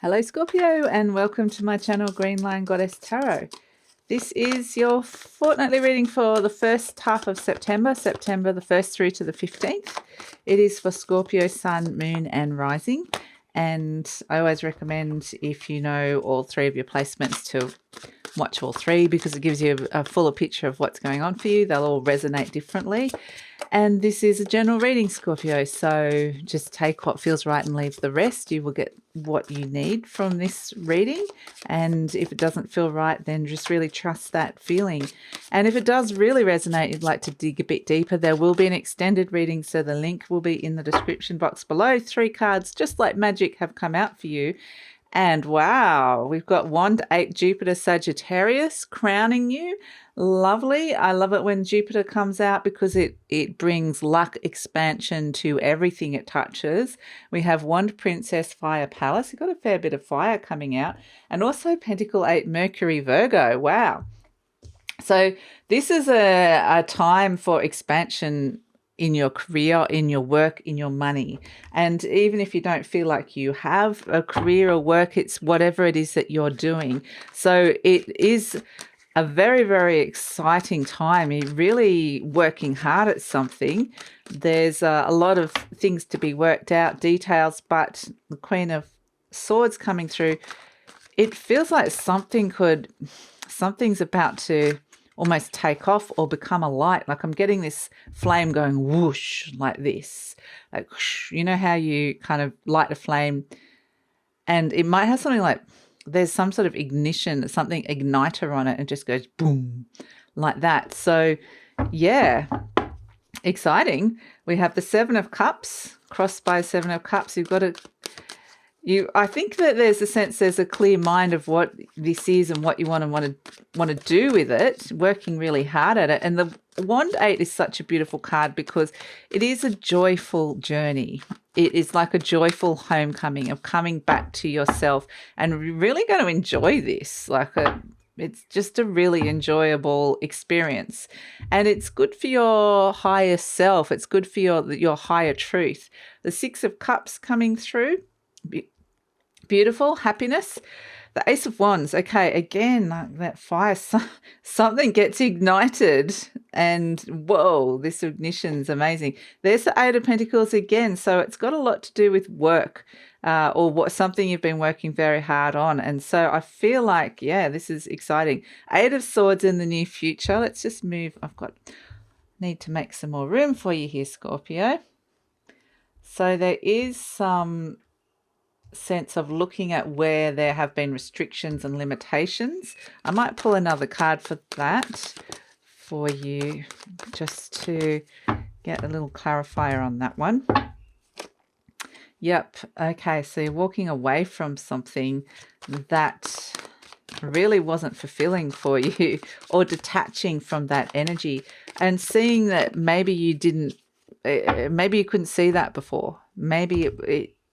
Hello Scorpio and welcome to my channel GreenLion Goddess Tarot. This is your fortnightly reading for the first half of September the 1st through to the 15th. It is for Scorpio, Sun, Moon and Rising. And I always recommend, if you know all three of your placements, to watch all three because it gives you a fuller picture of what's going on for you. They'll all resonate differently. And this is a general reading, Scorpio, so just take what feels right and leave the rest. You will get what you need from this reading, and if it doesn't feel right, then just really trust that feeling. And if it does really resonate, you'd like to dig a bit deeper, there will be an extended reading, so the link will be in the description box below. 3 cards, just like magic, have come out for you. And wow, we've got Wand 8 Jupiter Sagittarius crowning you. Lovely. I love it when Jupiter comes out because it brings luck, expansion to everything it touches. We have Wand Princess Fire Palace. You've got a fair bit of fire coming out. And also Pentacle 8 Mercury Virgo. Wow. So this is a time for expansion in your career, in your work, in your money. And even if you don't feel like you have a career or work, it's whatever it is that you're doing. So it is a very, very exciting time. You're really working hard at something. There's a lot of things to be worked out, details, but the Queen of Swords coming through, it feels like something's about to almost take off or become a light. Like I'm getting this flame going whoosh like this. Like, whoosh. You know how you kind of light a flame and it might have something like there's some sort of ignition, something igniter on it and just goes boom like that. So yeah, exciting. We have the 7 of Cups crossed by 7 of Cups. You've got I think that there's a clear mind of what this is and what you want to do with it, working really hard at it. And the Wand 8 is such a beautiful card because it is a joyful journey. It is like a joyful homecoming of coming back to yourself and really going to enjoy this. It's just a really enjoyable experience. And it's good for your higher self. It's good for your higher truth. The 6 of Cups coming through. Beautiful happiness. The Ace of Wands. Okay, again, like that fire, something gets ignited and whoa, this ignition's amazing. There's the 8 of Pentacles again. So it's got a lot to do with work or something you've been working very hard on. And so I feel like, yeah, this is exciting. 8 of Swords in the near future. Let's just move. Need to make some more room for you here, Scorpio. So there is some sense of looking at where there have been restrictions and limitations. I might pull another card for that for you just to get a little clarifier on that one. Yep. Okay, so you're walking away from something that really wasn't fulfilling for you or detaching from that energy and seeing that maybe you couldn't see that before. Maybe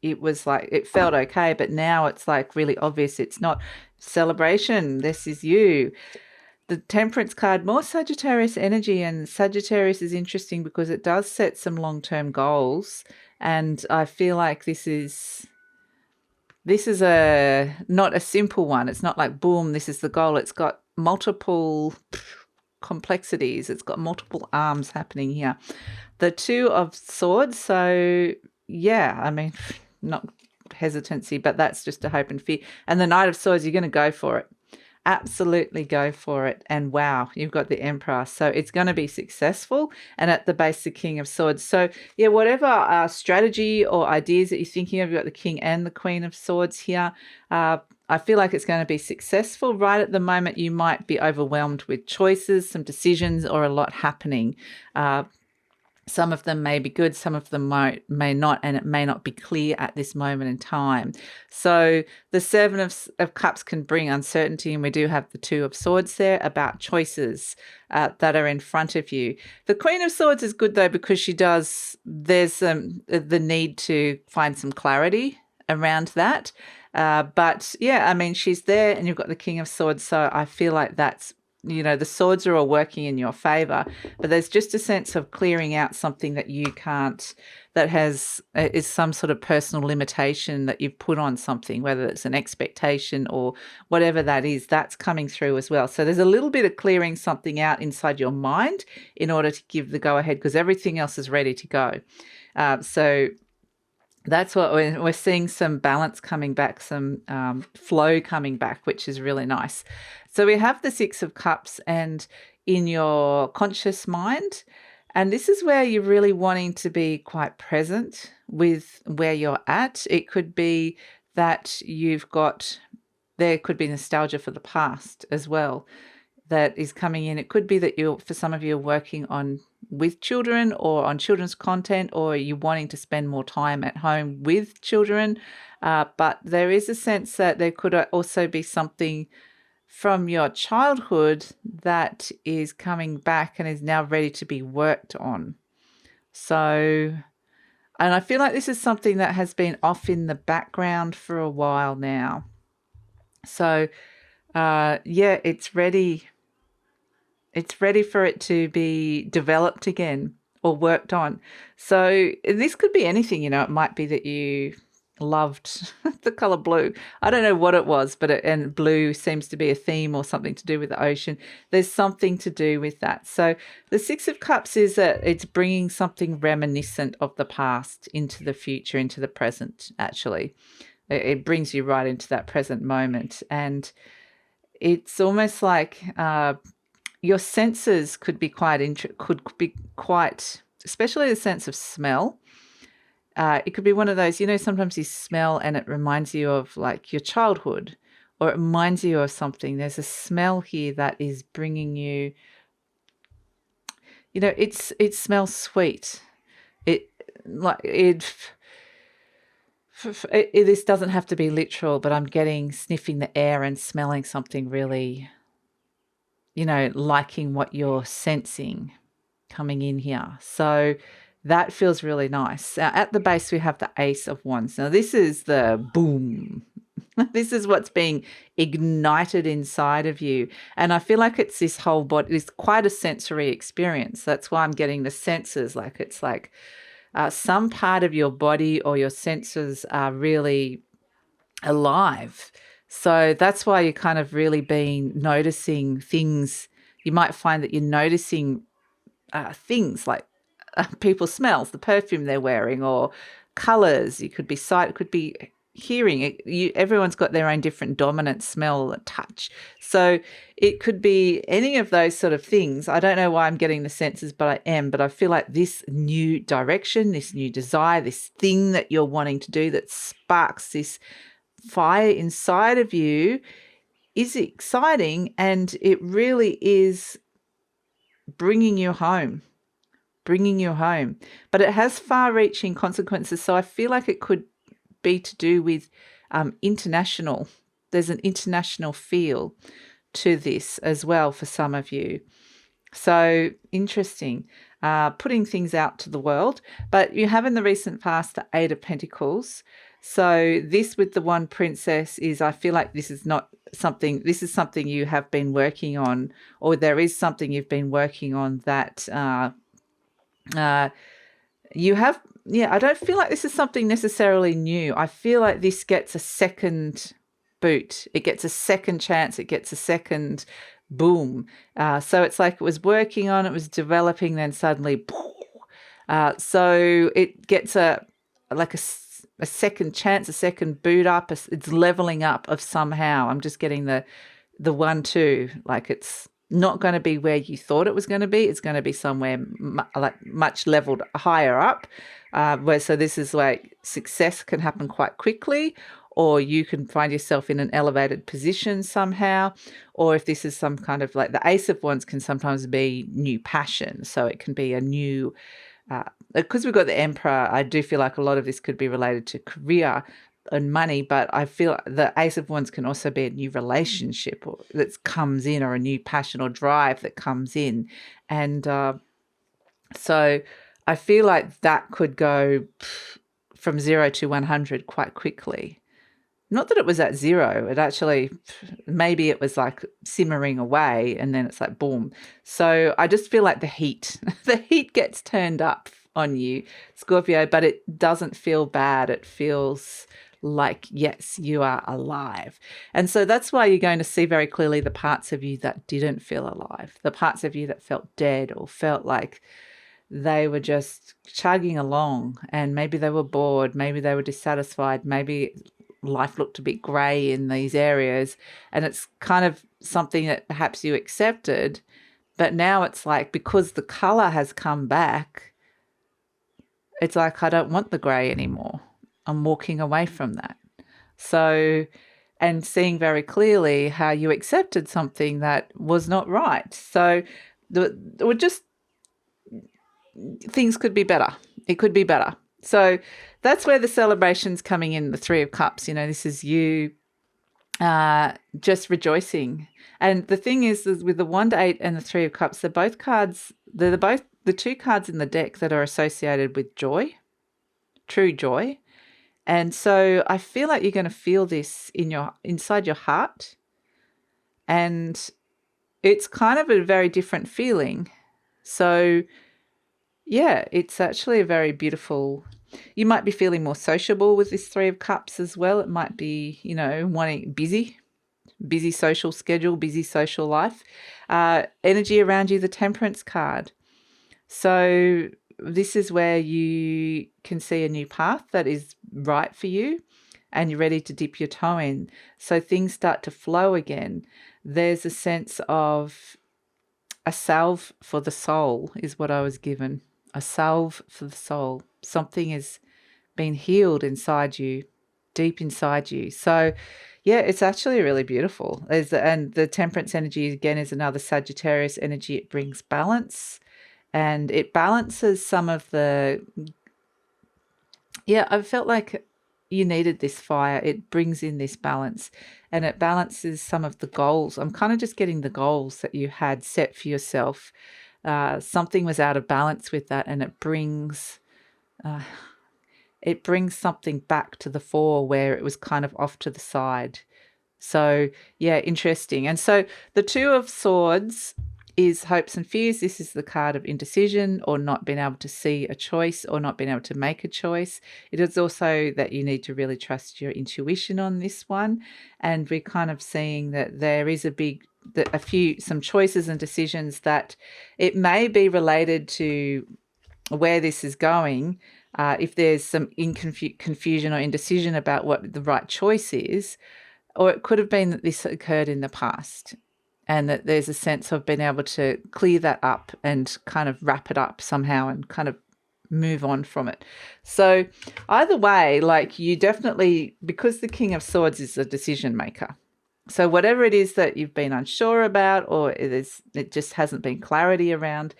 it was like it felt okay, but now it's like really obvious. It's not celebration. This is you. The Temperance card, more Sagittarius energy, and Sagittarius is interesting because it does set some long-term goals, and I feel like this is not a simple one. It's not like boom, this is the goal. It's got multiple complexities. It's got multiple arms happening here. The 2 of Swords. So yeah, I mean, not hesitancy, but that's just a hope and fear. And the Knight of Swords, you're going to go for it. Absolutely go for it. And wow, you've got the Emperor. So it's going to be successful. And at the base, the King of Swords. So yeah, whatever strategy or ideas that you're thinking of, you've got the King and the Queen of Swords here. I feel like it's going to be successful. Right at the moment, you might be overwhelmed with choices, some decisions, or a lot happening. Some of them may be good, some of them may not, and it may not be clear at this moment in time. So the 7 of Cups can bring uncertainty, and we do have the 2 of Swords there about choices that are in front of you. The Queen of Swords is good, though, because there's the need to find some clarity around that. But, yeah, I mean, she's there, and you've got the King of Swords, so I feel like that's the swords are all working in your favor, but there's just a sense of clearing out something that you can't, that is some sort of personal limitation that you've put on something, whether it's an expectation or whatever that is, that's coming through as well. So there's a little bit of clearing something out inside your mind in order to give the go ahead, because everything else is ready to go. So that's what we're seeing, some balance coming back, some flow coming back, which is really nice. So we have the Six of Cups and in your conscious mind, and this is where you're really wanting to be quite present with where you're at. It could be that there could be nostalgia for the past as well that is coming in. It could be that for some of you, are working with children or on children's content, or you're wanting to spend more time at home with children. But there is a sense that there could also be something from your childhood that is coming back and is now ready to be worked on. So, and I feel like this is something that has been off in the background for a while now. So, it's ready. It's ready for it to be developed again or worked on. So this could be anything, it might be that you loved the color blue. I don't know what it was, and blue seems to be a theme or something to do with the ocean. There's something to do with that. So the Six of Cups is that it's bringing something reminiscent of the past into the future, into the present, actually. It brings you right into that present moment. And it's almost like your senses could be quite, especially the sense of smell. It could be one of those, sometimes you smell and it reminds you of like your childhood, or it reminds you of something. There's a smell here that is bringing you, it smells sweet. This doesn't have to be literal, but I'm getting sniffing the air and smelling something really, liking what you're sensing coming in here. So that feels really nice. At the base, we have the Ace of Wands. Now, this is the boom. This is what's being ignited inside of you. And I feel like it's this whole body. It's quite a sensory experience. That's why I'm getting the senses. It's like some part of your body or your senses are really alive. So that's why you're kind of really been noticing things. You might find that you're noticing things like people's smells, the perfume they're wearing, or colors. It could be sight, it could be hearing. Everyone's got their own different dominant smell and touch. So it could be any of those sort of things. I don't know why I'm getting the senses, but I am. But I feel like this new direction, this new desire, this thing that you're wanting to do that sparks this fire inside of you is exciting, and it really is bringing you home. But it has far-reaching consequences. So I feel like it could be to do with international. There's an international feel to this as well for some of you. So interesting, putting things out to the world. But you have in the recent past the Eight of Pentacles. So this with the one princess is, I feel like this is something you have been working on, or there is something you've been working on that you have. I don't feel like this is something necessarily new. I feel like this gets a second boot. It gets a second chance. It gets a second boom. So it's like it was working on, it was developing, then suddenly, so it gets a second chance, a second boot up. It's leveling up of somehow. I'm just getting the 1-2. Like it's not going to be where you thought it was going to be. It's going to be somewhere much leveled higher up. So this is like success can happen quite quickly, or you can find yourself in an elevated position somehow. Or if this is some kind of like the Ace of Wands can sometimes be new passion. So it can be a new, because we've got the Emperor, I do feel like a lot of this could be related to career and money, but I feel the Ace of Wands can also be a new relationship that comes in, or a new passion or drive that comes in. And so I feel like that could go from 0 to 100 quite quickly. not that it was at zero. It actually, maybe it was like simmering away and then it's like boom. So I just feel like the heat, the heat gets turned up on you, Scorpio, but it doesn't feel bad. It feels like, yes, you are alive. And so that's why you're going to see very clearly the parts of you that didn't feel alive, the parts of you that felt dead or felt like they were just chugging along, and maybe they were bored, maybe they were dissatisfied, maybe life looked a bit grey in these areas, and it's kind of something that perhaps you accepted, but now it's like, because the colour has come back, it's like, I don't want the grey anymore. I'm walking away from that. So, and seeing very clearly how you accepted something that was not right. So, we're just, things could be better. It could be better. So that's where the celebration's coming in, the Three of Cups. You know, this is you just rejoicing. And the thing is with the 1 to 8 and the Three of Cups, they're both cards, they're both the two cards in the deck that are associated with joy, true joy. And so I feel like you're going to feel this inside your heart. And it's kind of a very different feeling. So yeah, it's actually a very beautiful. You might be feeling more sociable with this Three of Cups as well. It might be, you know, wanting busy social schedule, busy social life. Energy around you, the Temperance card. So this is where you can see a new path that is right for you and you're ready to dip your toe in. So things start to flow again. There's a sense of a salve for the soul is what I was given. A salve for the soul. Something has been healed inside you, deep inside you. So, yeah, it's actually really beautiful. And the Temperance energy, again, is another Sagittarius energy. It brings balance and it balances some of the... Yeah, I felt like you needed this fire. It brings in this balance and it balances some of the goals. I'm kind of just getting the goals that you had set for yourself. Something was out of balance with that, and it brings something back to the fore where it was kind of off to the side. So yeah, interesting. And so the Two of Swords is hopes and fears. This is the card of indecision or not being able to see a choice or not being able to make a choice. It is also that you need to really trust your intuition on this one. And we're kind of seeing that there is some choices and decisions that it may be related to where this is going. If there's some confusion or indecision about what the right choice is, or it could have been that this occurred in the past and that there's a sense of being able to clear that up and kind of wrap it up somehow and kind of move on from it. So either way, like, you definitely, because the King of Swords is a decision maker. So whatever it is that you've been unsure about, or it just hasn't been clarity around,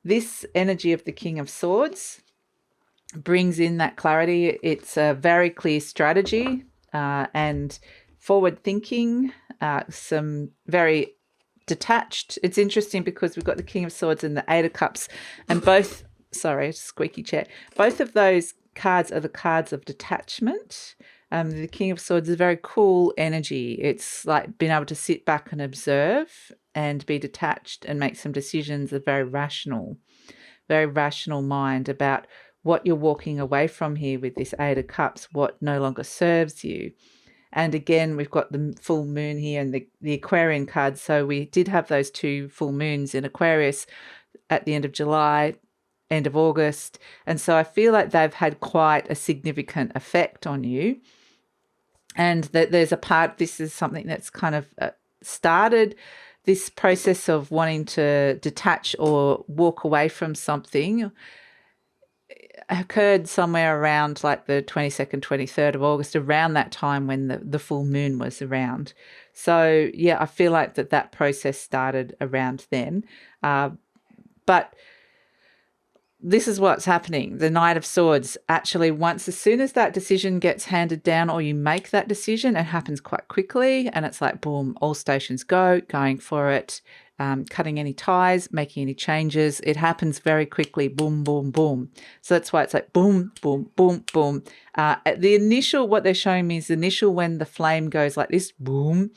this energy of the King of Swords brings in that clarity. It's a very clear strategy and forward thinking, some very detached. It's interesting because we've got the King of Swords and the Eight of Cups, and both, sorry, squeaky chair, both of those cards are the cards of detachment. The King of Swords is a very cool energy. It's like being able to sit back and observe and be detached and make some decisions. A very rational mind about what you're walking away from here with this Eight of Cups, what no longer serves you. And again, we've got the full moon here and the Aquarian card. So we did have those two full moons in Aquarius at the end of July, end of August. And so I feel like they've had quite a significant effect on you. And that there's a part, this is something that's kind of started this process of wanting to detach or walk away from something, occurred somewhere around like the 22nd, 23rd of August, around that time when the full moon was around. So, yeah, I feel like that process started around then. But this is what's happening. The Knight of Swords, actually, as soon as that decision gets handed down or you make that decision, it happens quite quickly and it's like, boom, all stations go, going for it. cutting any ties, making any changes. It happens very quickly. Boom, boom, boom. So that's why it's like boom, boom, boom, boom. The initial, what they're showing me is the initial when the flame goes like this, boom.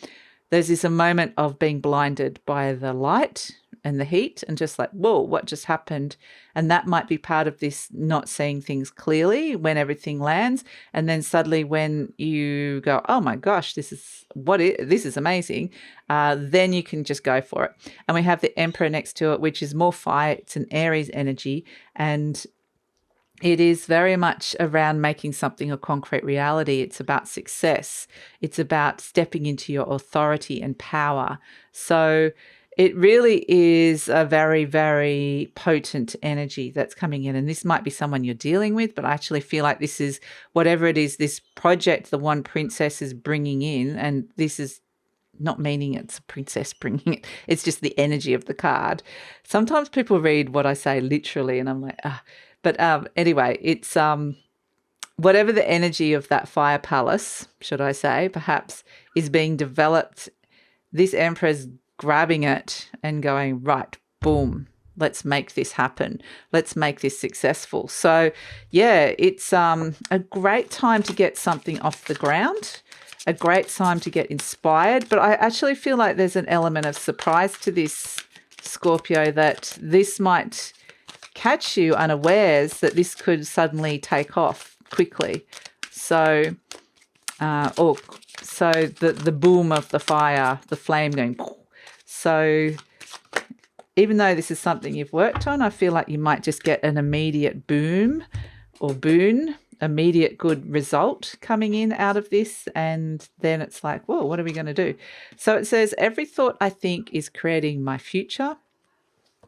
There's this a moment of being blinded by the light and the heat and just like, whoa, what just happened? And that might be part of this not seeing things clearly when everything lands. And then suddenly when you go, oh my gosh, this is amazing, then you can just go for it. And we have the Emperor next to it, which is more fire. It's an Aries energy. And it is very much around making something a concrete reality. It's about success. It's about stepping into your authority and power. So it really is a very, very potent energy that's coming in. And this might be someone you're dealing with, but I actually feel like this is whatever it is, this project the one princess is bringing in. And this is not meaning it's a princess bringing it. It's just the energy of the card. Sometimes people read what I say literally and I'm like, ah. But anyway, it's whatever the energy of that fire palace, should I say, perhaps, is being developed. This Emperor's grabbing it and going, right, boom, let's make this happen. Let's make this successful. So, yeah, it's a great time to get something off the ground, a great time to get inspired. But I actually feel like there's an element of surprise to this, Scorpio, that this might catch you unawares, that this could suddenly take off quickly. So, the boom of the fire, the flame going. So, even though this is something you've worked on, I feel like you might just get an immediate boom or boon, immediate good result coming in out of this. And then it's like, whoa, what are we going to do? So it says, every thought I think is creating my future.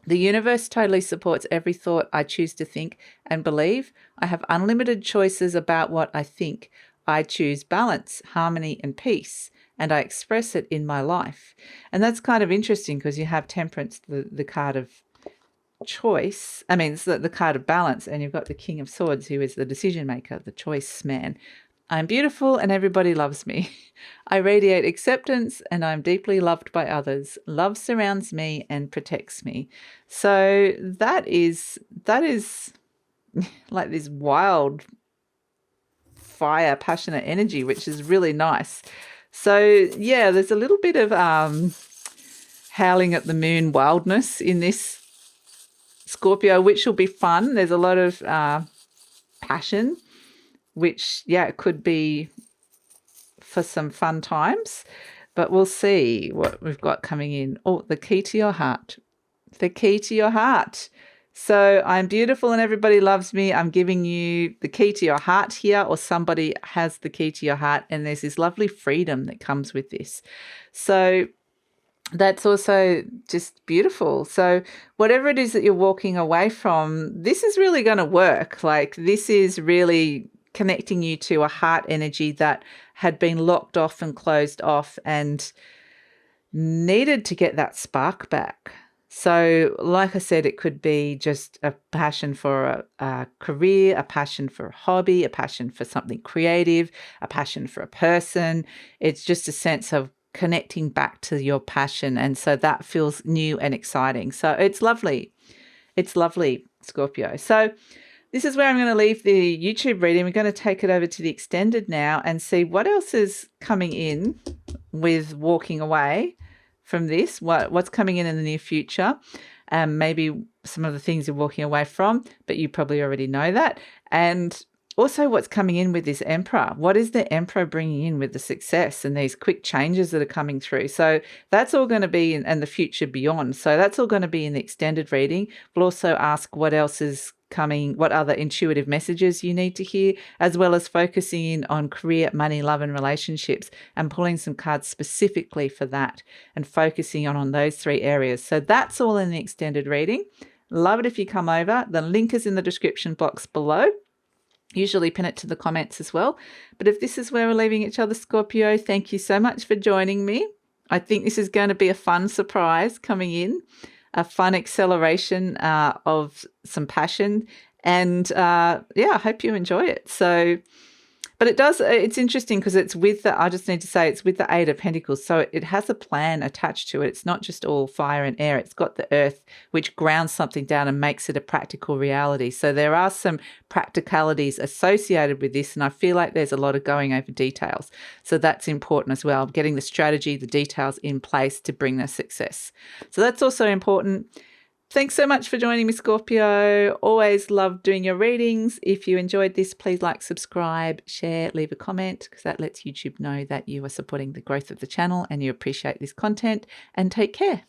The universe totally supports every thought I choose to think and believe. I have unlimited choices about what I think. I choose balance, harmony, and peace, and I express it in my life. And that's kind of interesting because you have Temperance, the card of choice. I mean, it's the card of balance, and you've got the King of Swords, who is the decision maker, the choice man. I'm beautiful and everybody loves me. I radiate acceptance and I'm deeply loved by others. Love surrounds me and protects me. So that is like this wild fire, passionate energy, which is really nice. So yeah, there's a little bit of howling at the moon wildness in this Scorpio, which will be fun. There's a lot of passion, which, yeah, it could be for some fun times, but we'll see what we've got coming in. Oh, the key to your heart. The key to your heart. So I'm beautiful and everybody loves me. I'm giving you the key to your heart here, or somebody has the key to your heart, and there's this lovely freedom that comes with this. So that's also just beautiful. So whatever it is that you're walking away from, this is really going to work. Like, this is really connecting you to a heart energy that had been locked off and closed off and needed to get that spark back. So like I said, it could be just a passion for a career, a passion for a hobby, a passion for something creative, a passion for a person. It's just a sense of connecting back to your passion. And so that feels new and exciting. So it's lovely. It's lovely, Scorpio. So this is where I'm going to leave the YouTube reading. We're going to take it over to the extended now and see what else is coming in with walking away from this, what's coming in the near future. Maybe some of the things you're walking away from, but you probably already know that. And also what's coming in with this Emperor. What is the Emperor bringing in with the success and these quick changes that are coming through? So that's all going to be in the future beyond. So that's all going to be in the extended reading. We'll also ask what else is coming, what other intuitive messages you need to hear, as well as focusing in on career, money, love, and relationships, and pulling some cards specifically for that and focusing on those three areas. So that's all in the extended reading. Love it if you come over. The link is in the description box below. Usually pin it to the comments as well. But if this is where we're leaving each other, Scorpio, thank you so much for joining me. I think this is going to be a fun surprise coming in, a fun acceleration of some passion. And yeah, I hope you enjoy it. So But it does, it's interesting because it's with the, I just need to say, it's with the Eight of Pentacles. So it has a plan attached to it. It's not just all fire and air. It's got the earth, which grounds something down and makes it a practical reality. So there are some practicalities associated with this. And I feel like there's a lot of going over details. So that's important as well. Getting the strategy, the details in place to bring the success. So that's also important. Thanks so much for joining me, Scorpio. Always love doing your readings. If you enjoyed this, please like, subscribe, share, leave a comment, because that lets YouTube know that you are supporting the growth of the channel and you appreciate this content. And take care.